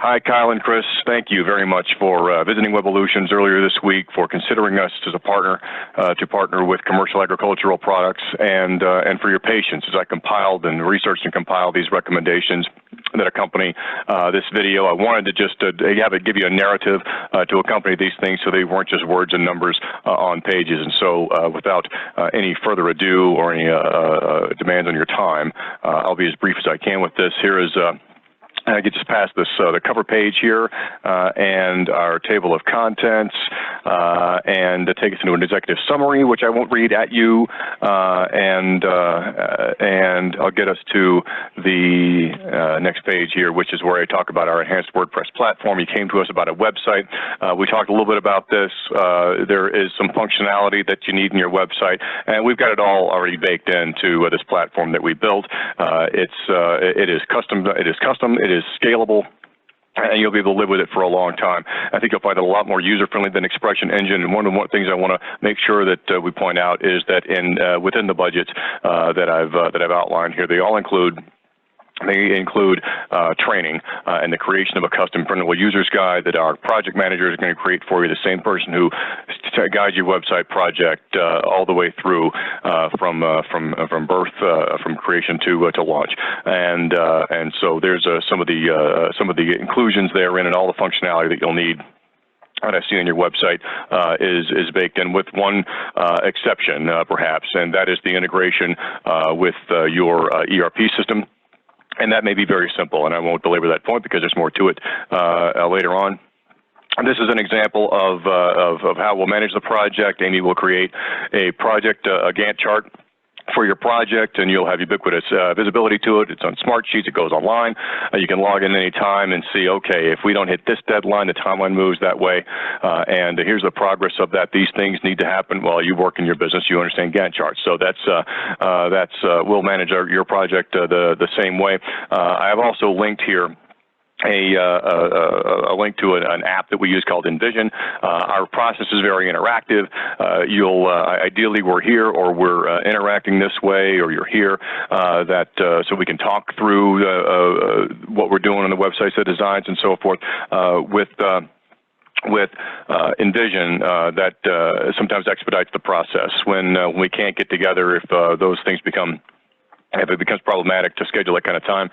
Hi, Kyle and Chris. Thank you very much for visiting Webolutions earlier this week, for considering us as a partner to partner with commercial agricultural products, and for your patience as I compiled and researched and compiled these recommendations that accompany this video. I wanted to just give you a narrative to accompany these things so they weren't just words and numbers on pages. And so without any further ado or any demands on your time, I'll be as brief as I can with this. Here is I get just past this, the cover page here, and our table of contents, and to take us into an executive summary, which I won't read at you, and I'll get us to the next page here, which is where I talk about our enhanced WordPress platform. You came to us about a website. We talked a little bit about this. There is some functionality that you need in your website, and we've got it all already baked into this platform that we built. It is custom. It is scalable, and you'll be able to live with it for a long time. I think you'll find it a lot more user-friendly than Expression Engine. And one of the things I want to make sure that we point out is that within the budgets that I've outlined here, they all include. They include training and the creation of a custom printable user's guide that our project manager is going to create for you, the same person who guides your website project all the way through from birth, from creation to launch. And so there's some of the inclusions therein and all the functionality that you'll need that I see on your website is baked in, with one exception perhaps, and that is the integration with your ERP system. And that may be very simple, and I won't belabor that point because there's more to it later on. And this is an example of how we'll manage the project. Amy will create a project, a Gantt chart for your project, and you'll have ubiquitous visibility to it. It's on Smartsheets. It goes online. You can log in any time and see, okay, if we don't hit this deadline, the timeline moves that way, and here's the progress of that. These things need to happen while you work in your business. You understand Gantt charts, so we'll manage your project the same way. I have also linked here a link to an app that we use called Envision. Our process is very interactive. Ideally we're here, or we're interacting this way, or you're here, so we can talk through what we're doing on the websites, the designs, and so forth with Envision. That sometimes expedites the process when we can't get together, if those things if it becomes problematic to schedule that kind of time.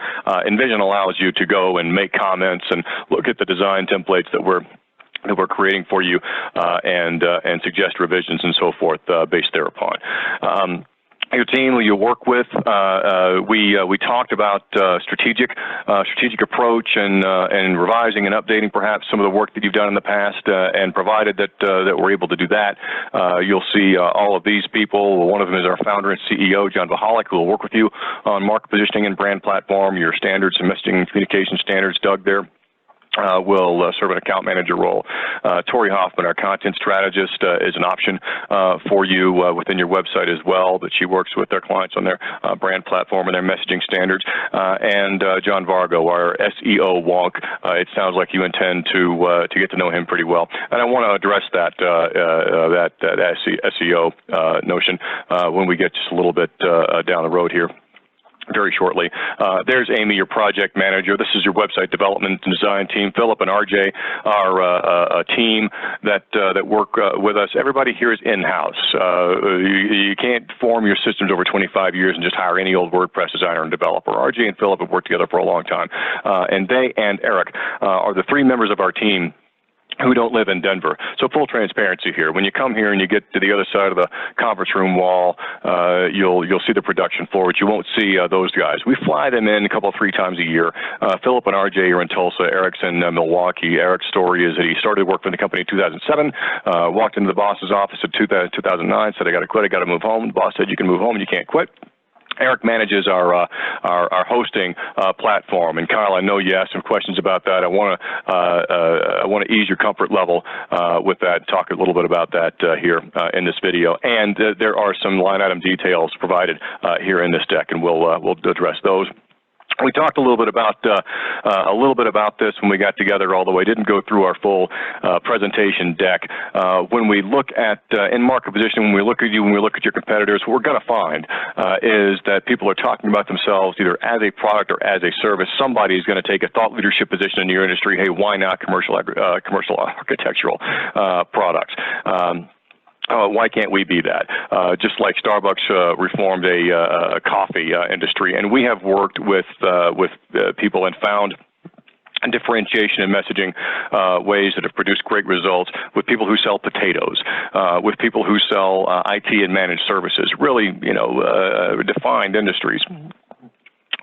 Envision allows you to go and make comments and look at the design templates that we're creating for you, and suggest revisions and so forth based thereupon. Your team who you work with, we talked about strategic approach and revising and updating perhaps some of the work that you've done in the past, and provided that we're able to do that, you'll see all of these people. One of them is our founder and CEO, John Vahalik, who will work with you on market positioning and brand platform, your standards and messaging and communication standards. Doug there will serve an account manager role. Tori Hoffman, our content strategist, is an option for you within your website as well, that she works with their clients on their brand platform and their messaging standards. And John Vargo, our SEO wonk. It sounds like you intend to get to know him pretty well. And I want to address that SEO notion when we get just a little bit down the road here, very shortly. There's Amy, your project manager. This is your website development and design team. Philip and RJ are a team that work with us. Everybody here is in-house. You can't form your systems over 25 years and just hire any old WordPress designer and developer. RJ and Philip have worked together for a long time, and they and Eric are the three members of our team who don't live in Denver. So full transparency here. When you come here and you get to the other side of the conference room wall, you'll see the production floor, but you won't see those guys. We fly them in three times a year. Philip and RJ are in Tulsa. Eric's in Milwaukee. Eric's story is that he started work for the company in 2007, walked into the boss's office in 2009, said, I got to quit, I got to move home. The boss said, you can move home and you can't quit. Eric manages our hosting platform, and Kyle, I know you asked some questions about that. I want to ease your comfort level with that. Talk a little bit about that here in this video, and there are some line item details provided here in this deck, and we'll address those. We talked a little bit about this when we got together all the way. Didn't go through our full presentation deck. When we look at in market positioning, when we look at you, when we look at your competitors, what we're going to find is that people are talking about themselves either as a product or as a service. Somebody is going to take a thought leadership position in your industry. Hey, why not commercial architectural products? Why can't we be that? Just like Starbucks reformed a coffee industry, and we have worked with people and found differentiation in messaging ways that have produced great results with people who sell potatoes, with people who sell IT and managed services, really, defined industries,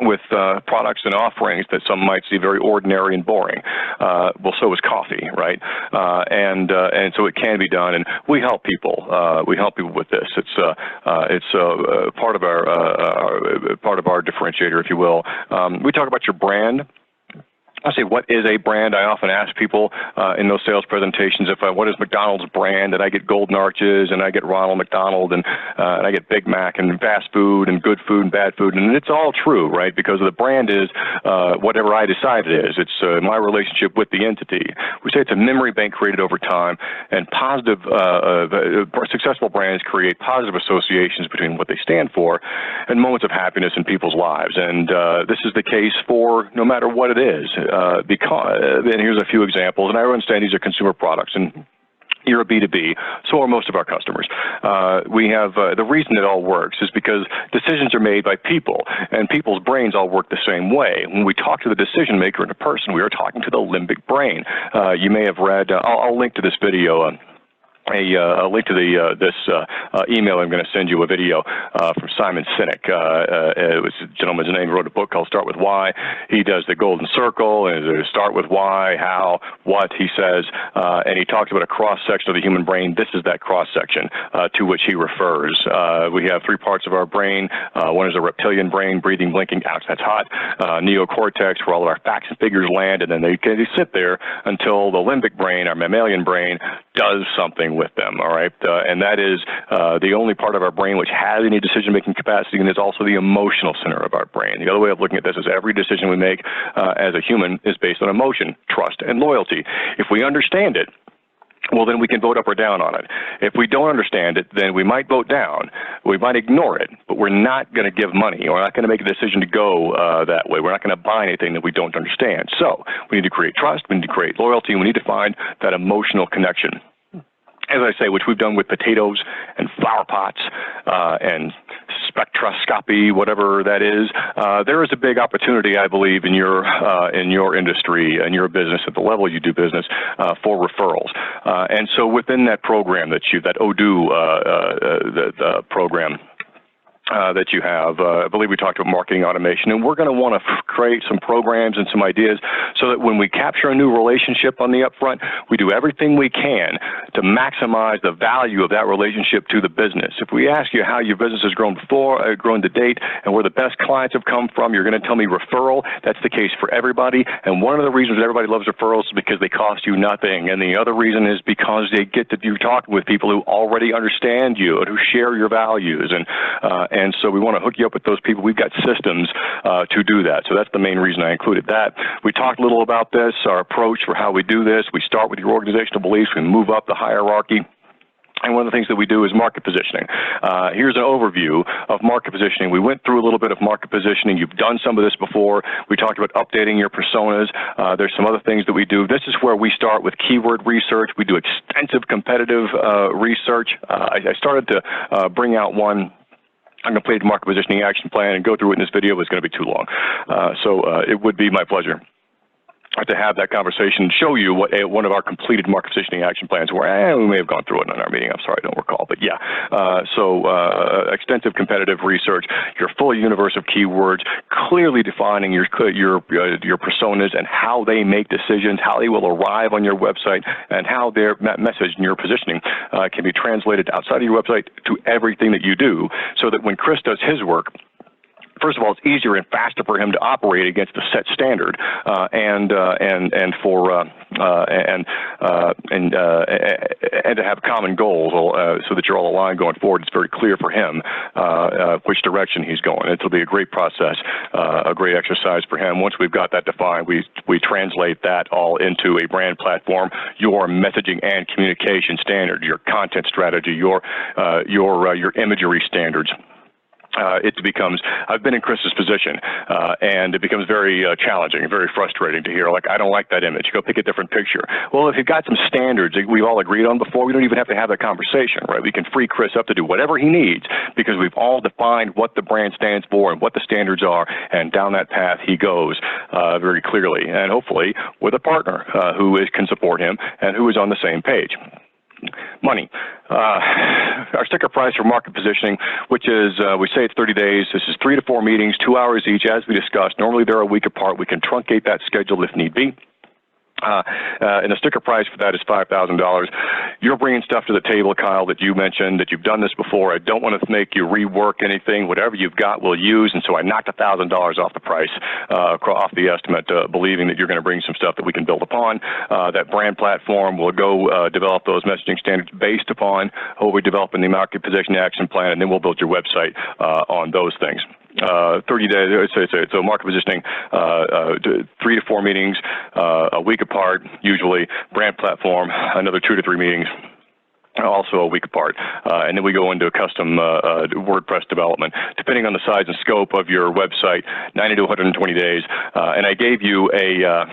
with products and offerings that some might see very ordinary and boring. Well, so is coffee, right? And so it can be done, and we help people. We help people with this. It's part of our differentiator, if you will. We talk about your brand. I say, what is a brand? I often ask people in those sales presentations, what is McDonald's brand? And I get Golden Arches, and I get Ronald McDonald, and I get Big Mac, and fast food, and good food, and bad food. And it's all true, right? Because the brand is whatever I decide it is. It's my relationship with the entity. We say it's a memory bank created over time, and positive, successful brands create positive associations between what they stand for and moments of happiness in people's lives. And this is the case for no matter what it is. And here's a few examples, and I understand these are consumer products, and you're a B2B, so are most of our customers. We have the reason it all works is because decisions are made by people, and people's brains all work the same way. When we talk to the decision maker in a person, we are talking to the limbic brain. You may have read, I'll link to this video, a link to this email. I'm going to send you a video from Simon Sinek. It was a gentleman's name, wrote a book called Start With Why. He does the golden circle, and start with why, how, what, he says, and he talks about a cross-section of the human brain. This is that cross-section to which he refers. We have three parts of our brain. One is a reptilian brain, breathing, blinking, ouch, that's hot. Neocortex, where all of our facts and figures land, and then they sit there until the limbic brain, our mammalian brain, does something with them, all right? And that is the only part of our brain which has any decision-making capacity, and is also the emotional center of our brain. The other way of looking at this is every decision we make as a human is based on emotion, trust, and loyalty. If we understand it, well, then we can vote up or down on it. If we don't understand it, then we might vote down. We might ignore it, but we're not going to give money. We're not going to make a decision to go that way. We're not going to buy anything that we don't understand. So we need to create trust. We need to create loyalty. And we need to find that emotional connection. As I say, which we've done with potatoes and flower pots and spectroscopy, whatever that is, there is a big opportunity, I believe, in your industry and your business at the level you do business for referrals. And so within that program that ODO the program that you have, I believe we talked about marketing automation, and we're going to want to create some programs and some ideas so that when we capture a new relationship on the upfront, we do everything we can to maximize the value of that relationship to the business. If we ask you how your business has grown to date, and where the best clients have come from, you're going to tell me referral. That's the case for everybody, and one of the reasons everybody loves referrals is because they cost you nothing, and the other reason is because they get to be talking with people who already understand you and who share your values, and so we want to hook you up with those people. We've got systems to do that. So that's the main reason I included that. We talked a little about this, our approach for how we do this. We start with your organizational beliefs. We move up the hierarchy. And one of the things that we do is market positioning. Here's an overview of market positioning. We went through a little bit of market positioning. You've done some of this before. We talked about updating your personas. There's some other things that we do. This is where we start with keyword research. We do extensive competitive research. I started to bring out one completed market positioning action plan and go through it in this video, but it's going to be too long. So it would be my pleasure to have that conversation and show you what one of our completed market positioning action plans were. We may have gone through it in our meeting. I'm sorry, I don't recall. But yeah, extensive competitive research, your full universe of keywords, clearly defining your personas and how they make decisions, how they will arrive on your website, and how their message and your positioning can be translated outside of your website to everything that you do, so that when Chris does his work, first of all, it's easier and faster for him to operate against a set standard, and for and to have common goals so that you're all aligned going forward. It's very clear for him which direction he's going. It'll be a great process, a great exercise for him. Once we've got that defined, we translate that all into a brand platform, your messaging and communication standard, your content strategy, your imagery standards. It becomes, I've been in Chris's position, and it becomes very challenging and very frustrating to hear, like, I don't like that image, go pick a different picture. Well, if you've got some standards that we've all agreed on before, we don't even have to have that conversation, right? We can free Chris up to do whatever he needs because we've all defined what the brand stands for and what the standards are, and down that path he goes very clearly, and hopefully with a partner who can support him and who is on the same page. Money. Our sticker price for market positioning, which is, we say it's 30 days. This is 3 to 4 meetings, 2 hours each, as we discussed. Normally they're a week apart. We can truncate that schedule if need be. And the sticker price for that is $5,000. You're bringing stuff to the table, Kyle, that you mentioned, that you've done this before. I don't want to make you rework anything. Whatever you've got, we'll use. And so I knocked $1,000 off the price, off the estimate, believing that you're going to bring some stuff that we can build upon. That brand platform will go develop those messaging standards based upon what we develop in the market position action plan, and then we'll build your website on those things. 30 days, so market positioning, 3 to 4 meetings, a week apart, usually. Brand platform, another 2 to 3 meetings, also a week apart. And then we go into custom WordPress development. Depending on the size and scope of your website, 90 to 120 days. And I gave you a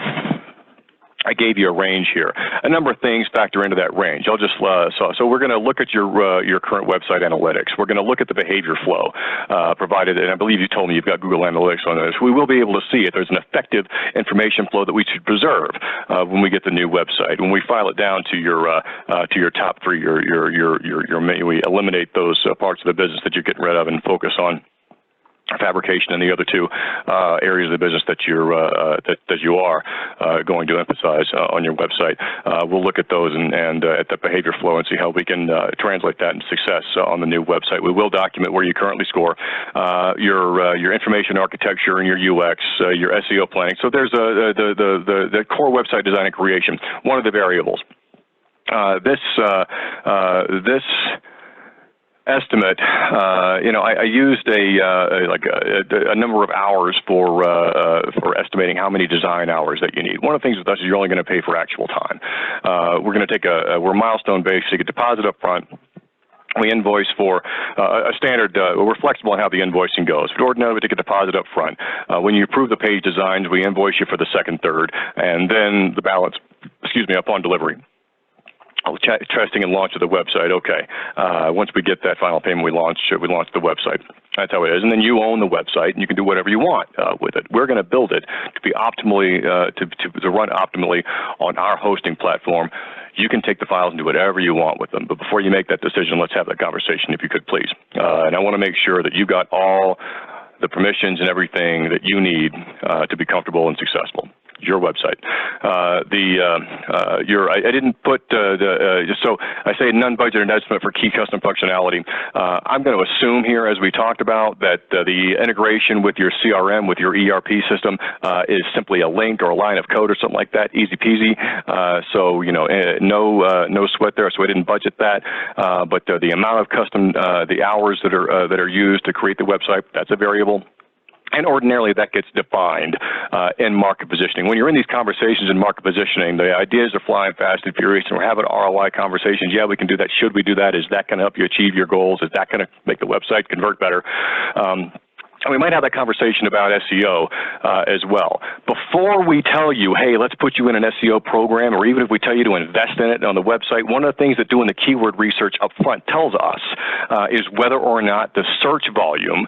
range here. A number of things factor into that range. I'll just so we're going to look at your current website analytics. We're going to look at the behavior flow provided, and I believe you told me you've got Google Analytics on this. We will be able to see if there's an effective information flow that we should preserve when we get the new website. When we file it down to your top 3, your menu, we eliminate those parts of the business that you're getting rid of and focus on fabrication and the other 2 areas of the business that you are going to emphasize on your website. We'll look at those and at the behavior flow and see how we can translate that into success on the new website. We will document where you currently score, your information architecture and your UX, your SEO planning. So there's the core website design and creation. One of the variables. This estimate, I used a number of hours for estimating how many design hours that you need. One of the things with us is you're only going to pay for actual time. We're going to take we're milestone based, so you get deposit up front. We invoice for a standard, we're flexible on how the invoicing goes. For ordinarily, we take a deposit up front. When you approve the page designs, we invoice you for the second, third, and then the balance, upon delivery. Testing and launch of the website. Okay. Once we get that final payment, we launch the website. That's how it is. And then you own the website, and you can do whatever you want with it. We're going to build it to be optimally to run optimally on our hosting platform. You can take the files and do whatever you want with them. But before you make that decision, let's have that conversation, if you could, please. And I want to make sure that you got all the permissions and everything that you need to be comfortable and successful. Your website. I didn't put so I say non-budgeted estimate for key custom functionality. I'm going to assume here, as we talked about, that the integration with your CRM, with your ERP system, is simply a link or a line of code or something like that, easy peasy. So no sweat there. So I didn't budget that. But the amount of custom, the hours that are used to create the website, that's a variable. And ordinarily that gets defined in market positioning. When you're in these conversations in market positioning, the ideas are flying fast and furious, and we're having ROI conversations. Yeah, we can do that. Should we do that? Is that going to help you achieve your goals? Is that going to make the website convert better? And we might have that conversation about SEO as well. Before we tell you, hey, let's put you in an SEO program, or even if we tell you to invest in it on the website, one of the things that doing the keyword research up front tells us is whether or not the search volume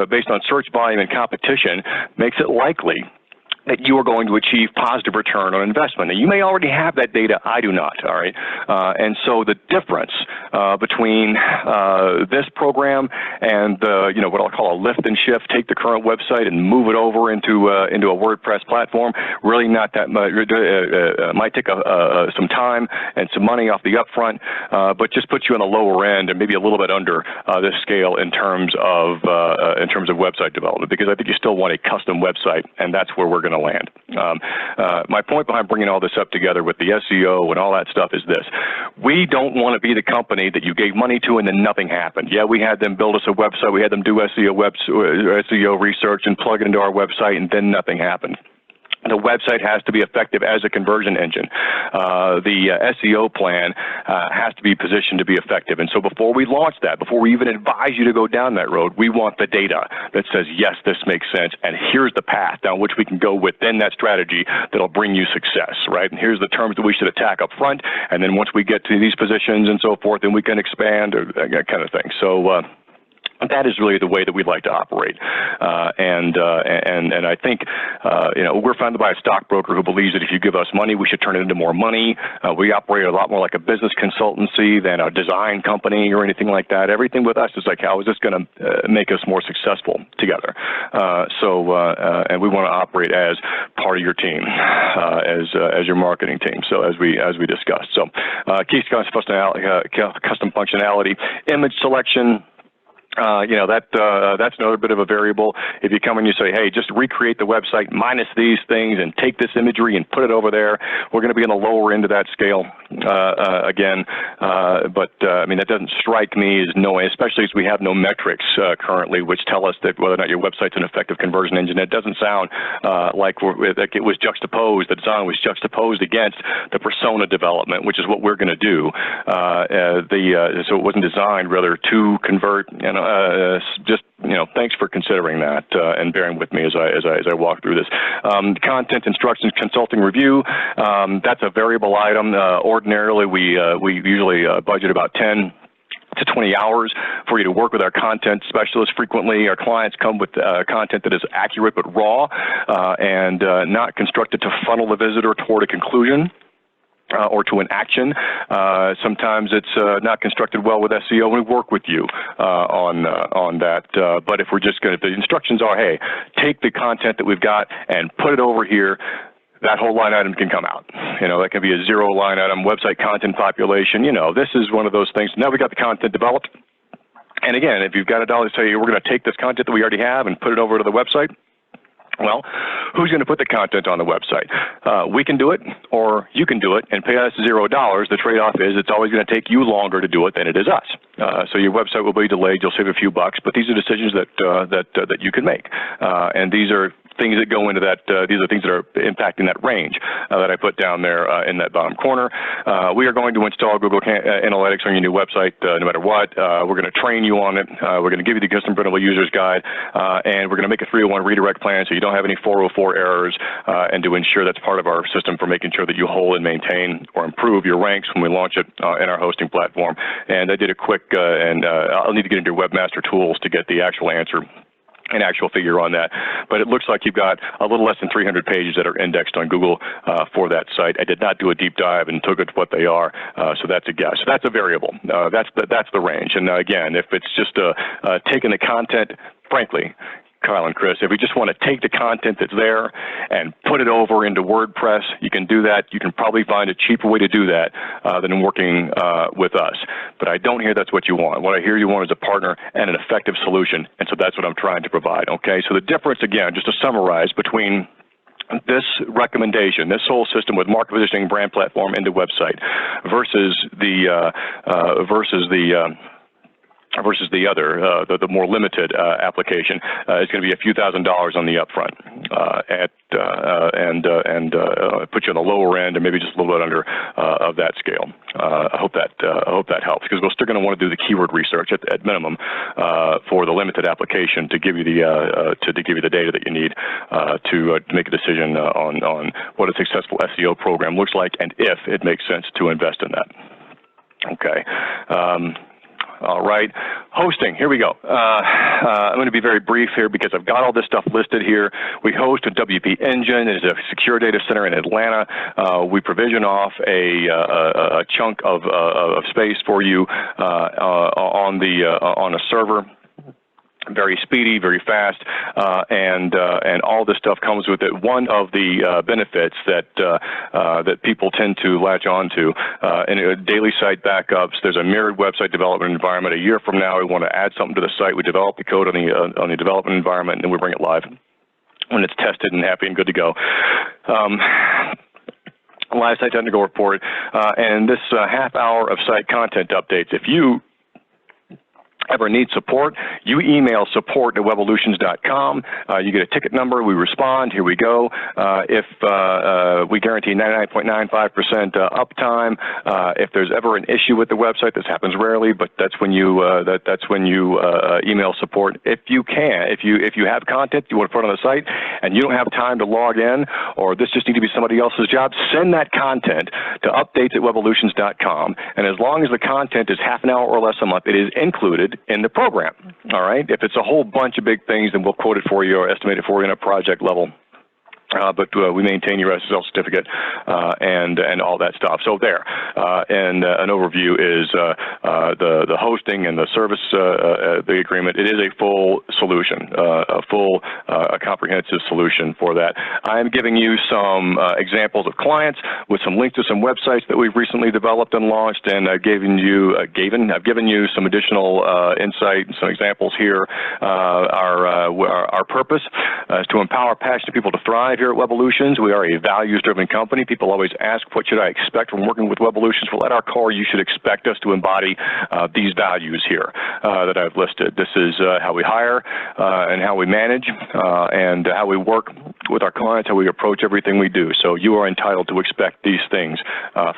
based on search volume and competition makes it likely that you are going to achieve positive return on investment. Now, you may already have that data. I do not, all right? And so the difference between this program and what I'll call a lift and shift, take the current website and move it over into a WordPress platform, really not that much. Might take some time and some money off the upfront, but just put you on the lower end and maybe a little bit under this scale in terms of website development, because I think you still want a custom website, and that's where we're going to land. My point behind bringing all this up together with the SEO and all that stuff is this. We don't want to be the company that you gave money to and then nothing happened. Yeah, we had them build us a website, we had them do SEO research and plug it into our website, and then nothing happened. The website has to be effective as a conversion engine. The SEO plan has to be positioned to be effective. And so before we launch that, before we even advise you to go down that road, we want the data that says, yes, this makes sense, and here's the path down which we can go within that strategy that'll bring you success, right? And here's the terms that we should attack up front, and then once we get to these positions and so forth, then we can expand, or that kind of thing. So that is really the way that we'd like to operate, and I think we're founded by a stockbroker who believes that if you give us money, we should turn it into more money. We operate a lot more like a business consultancy than a design company or anything like that. Everything with us is like, how is this going to make us more successful together? And we want to operate as part of your team, as your marketing team. So as we discussed, so key custom functionality, image selection. That's another bit of a variable. If you come and you say, hey, just recreate the website minus these things and take this imagery and put it over there, we're going to be on the lower end of that scale again. But that doesn't strike me as knowing, especially as we have no metrics currently which tell us that whether or not your website's an effective conversion engine. It doesn't sound like it was juxtaposed, the design was juxtaposed against the persona development, which is what we're going to do. So it wasn't designed rather to convert, thanks for considering that and bearing with me as I walk through this. Content, instructions, consulting, review. That's a variable item. Ordinarily, we usually budget about 10 to 20 hours for you to work with our content specialists. Frequently, our clients come with content that is accurate but raw and not constructed to funnel the visitor toward a conclusion. Or to an action. Sometimes it's not constructed well with SEO, and we work with you on that. But if we're just going to, the instructions are, hey, take the content that we've got and put it over here, that whole line item can come out. That can be a zero line item, website content population. This is one of those things. Now we got the content developed. And again, if you've got a dollar to say, we're going to take this content that we already have and put it over to the website, well, who's going to put the content on the website? We can do it, or you can do it and pay us $0. The trade-off is it's always going to take you longer to do it than it is us. So your website will be delayed. You'll save a few bucks, but these are decisions that you can make, and these are things that go into that. These are things that are impacting that range that I put down there in that bottom corner. We are going to install Google Analytics on your new website no matter what. We're going to train you on it. We're going to give you the custom printable user's guide, and we're going to make a 301 redirect plan so you don't have any 404 errors, and to ensure that's part of our system for making sure that you hold and maintain or improve your ranks when we launch it in our hosting platform. And I did a quick, I'll need to get into your webmaster tools to get the actual answer, an actual figure on that, but it looks like you've got a little less than 300 pages that are indexed on Google for that site. I did not do a deep dive and took it to what they are, so that's a guess. So that's a variable. That's the range. And again, if it's just taking the content, frankly, Kyle and Chris, if we just want to take the content that's there and put it over into WordPress, you can do that. You can probably find a cheaper way to do that than working with us. But I don't hear that's what you want. What I hear you want is a partner and an effective solution, and so that's what I'm trying to provide, okay? So the difference, again, just to summarize, between this recommendation, this whole system with market positioning, brand platform, and the website versus the other, the more limited application, is going to be a few $1,000s on the upfront, and put you on the lower end, or maybe just a little bit under of that scale. I hope that helps, because we're still going to want to do the keyword research at minimum for the limited application to give you the data that you need to make a decision on what a successful SEO program looks like, and if it makes sense to invest in that. Okay. All right, hosting, here we go. I'm going to be very brief here because I've got all this stuff listed here. We host a WP Engine. It is a secure data center in Atlanta. We provision off a chunk of space for you on a server. Very speedy, very fast, and all this stuff comes with it. One of the benefits that people tend to latch onto in daily site backups. There's a mirrored website development environment. A year from now, we want to add something to the site. We develop the code on the development environment, and then we bring it live. when it's tested and happy and good to go. Live site technical report, and this half hour of site content updates. If you ever need support, you email support@webolutions.com. You get a ticket number, we respond, here we go. If we guarantee 99.95% uptime. If there's ever an issue with the website, this happens rarely, but that's when you email support. If you have content you want to put on the site and you don't have time to log in, or this just needs to be somebody else's job, send that content to updates@webolutions.com, and as long as the content is half an hour or less a month, it is included in the program. All right. If it's a whole bunch of big things, then we'll quote it for you or estimate it for you in a project level. But we maintain your SSL certificate and all that stuff. So there, and an overview is the hosting and the service, the agreement. It is a full solution, a comprehensive solution for that. I'm giving you some examples of clients with some links to some websites that we've recently developed and launched, and I've given you some additional insight and some examples here. Our purpose is to empower passionate people to thrive here at Webolutions. We are a values-driven company. People always ask, what should I expect from working with Webolutions? Well, at our core, you should expect us to embody these values here that I've listed. This is how we hire and how we manage and how we work with our clients, how we approach everything we do. So you are entitled to expect these things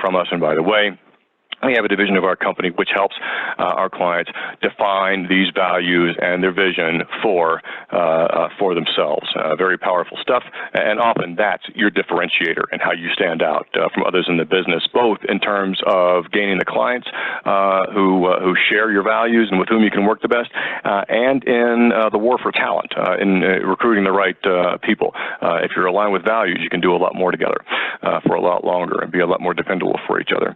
from us. And by the way, we have a division of our company which helps our clients define these values and their vision for themselves. Very powerful stuff, and often that's your differentiator and how you stand out from others in the business, both in terms of gaining the clients who share your values and with whom you can work the best, and in the war for talent, in recruiting the right people. If you're aligned with values, you can do a lot more together for a lot longer and be a lot more dependable for each other.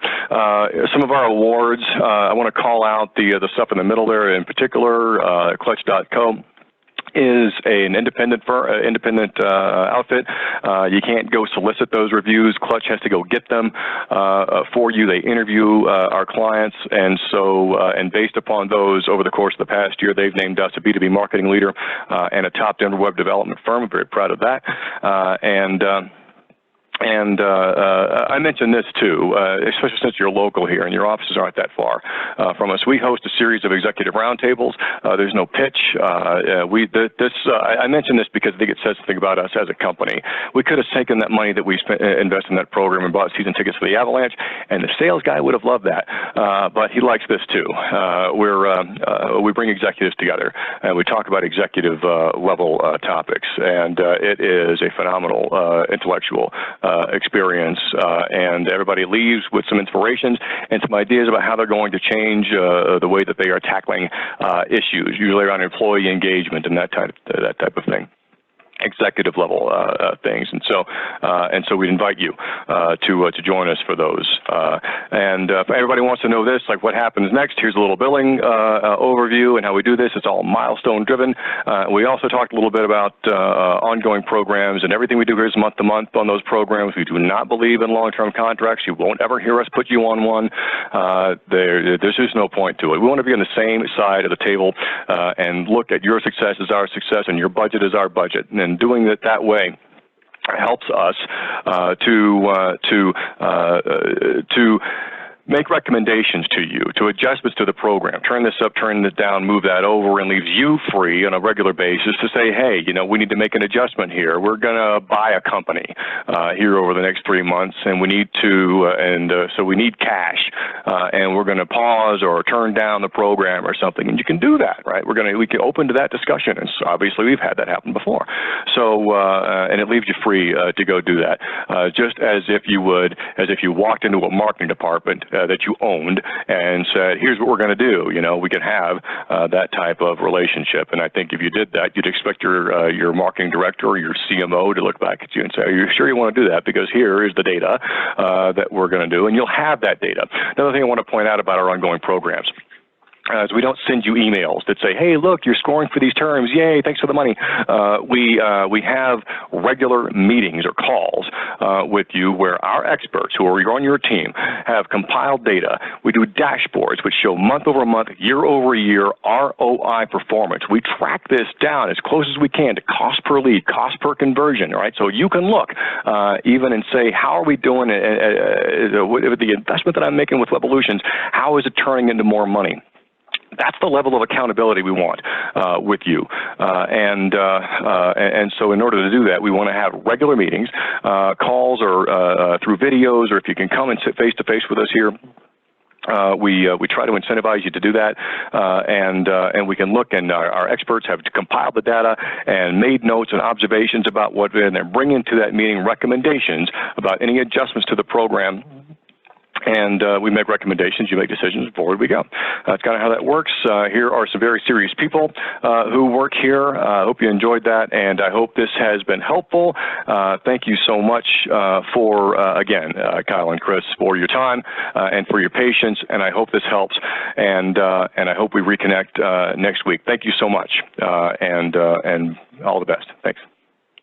Some of our awards, I want to call out the stuff in the middle there in particular. Clutch.co is an independent outfit. You can't go solicit those reviews. Clutch has to go get them for you. They interview our clients, and so and based upon those, over the course of the past year, they've named us a B2B marketing leader and a top Denver web development firm. I'm very proud of that. And I mentioned this too, especially since you're local here and your offices aren't that far from us. We host a series of executive roundtables. There's no pitch. I mention this because I think it says something about us as a company. We could have taken that money that we invest in that program and bought season tickets for the Avalanche, and the sales guy would have loved that. But he likes this too. We bring executives together and we talk about executive level topics, and it is a phenomenal intellectual experience, and everybody leaves with some inspirations and some ideas about how they're going to change the way that they are tackling issues, usually around employee engagement and that type of thing. Executive level things, and so we'd invite you to join us for those. And if everybody wants to know this, like what happens next, here's a little billing overview and how we do this. It's all milestone driven. We also talked a little bit about ongoing programs, and everything we do here is month to month on those programs. We do not believe in long-term contracts. You won't ever hear us put you on one. There's just no point to it. We want to be on the same side of the table and look at your success as our success and your budget as our budget. And doing it that way helps us to make recommendations to you, to adjustments to the program. Turn this up, turn this down, move that over, and leaves you free on a regular basis to say, hey, we need to make an adjustment here. We're going to buy a company here over the next 3 months, and we need to, so we need cash, and we're going to pause or turn down the program or something. And you can do that, right? We can open to that discussion, and so obviously we've had that happen before. So, and it leaves you free to go do that, just as if you walked into a marketing department that you owned and said, here's what we're going to do. We can have that type of relationship. And I think if you did that, you'd expect your marketing director or your CMO to look back at you and say, are you sure you want to do that? Because here is the data that we're going to do, and you'll have that data. Another thing I want to point out about our ongoing programs. as we don't send you emails that say, hey, look, you're scoring for these terms, yay, thanks for the money. We have regular meetings or calls with you where our experts who are on your team have compiled data. We do dashboards which show month over month, year over year ROI performance. We track this down as close as we can to cost per lead, cost per conversion, right? So you can look even and say, how are we doing with the investment that I'm making with Webolutions? How is it turning into more money? That's the level of accountability we want with you, and so in order to do that, we want to have regular meetings, calls, or through videos, or if you can come and sit face to face with us here. We try to incentivize you to do that, and we can look, and our experts have compiled the data and made notes and observations about what, and they're bringing to that meeting recommendations about any adjustments to the program. And we make recommendations, you make decisions, forward we go. That's kind of how that works. Here are some very serious people who work here. I hope you enjoyed that, and I hope this has been helpful. Thank you so much for, again, Kyle and Chris, for your time and for your patience, and I hope this helps, and I hope we reconnect next week. Thank you so much, and all the best. Thanks.